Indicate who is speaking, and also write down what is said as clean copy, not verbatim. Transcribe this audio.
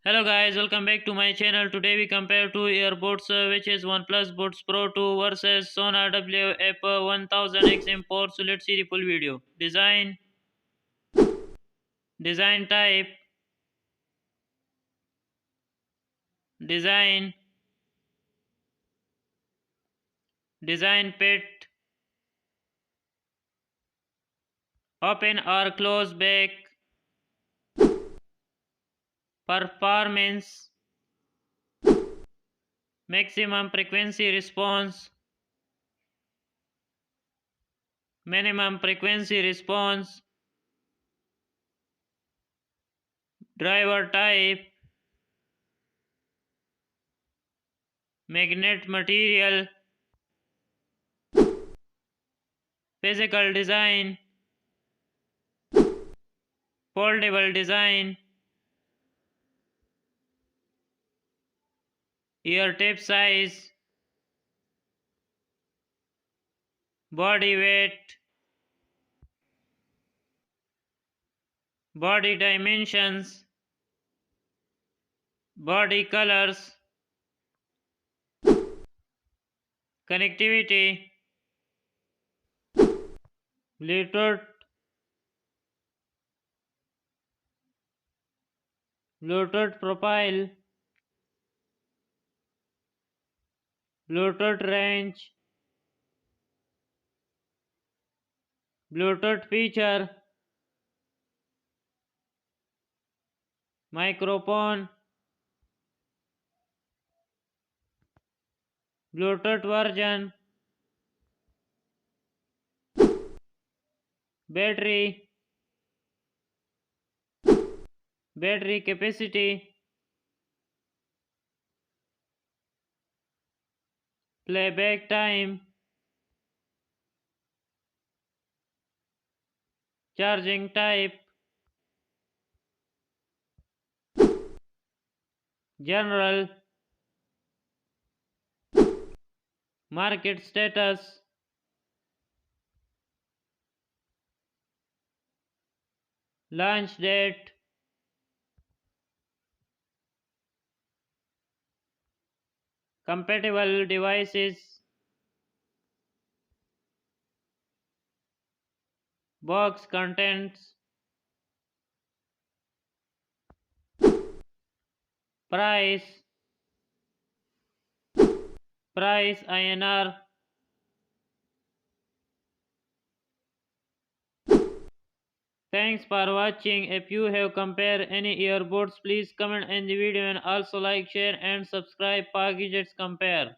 Speaker 1: Hello guys, welcome back to my channel. Today we compare two earbuds which is OnePlus Buds Pro 2 versus Sony WF-1000XM4. So let's see the full video. Design type, design, design pit, open or close back, performance, maximum frequency response, minimum frequency response, driver type, magnet material, physical design, foldable design, ear tip size, body weight, body dimensions, body colors, connectivity, Bluetooth, Bluetooth profile, Bluetooth range, Bluetooth feature, microphone, Bluetooth version, battery, battery capacity, playback time, charging type, general, market status, launch date, compatible devices, box contents, price, price INR. Thanks for watching. If you have compared any earbuds, please comment in the video and also like, share and subscribe for gadgets compare.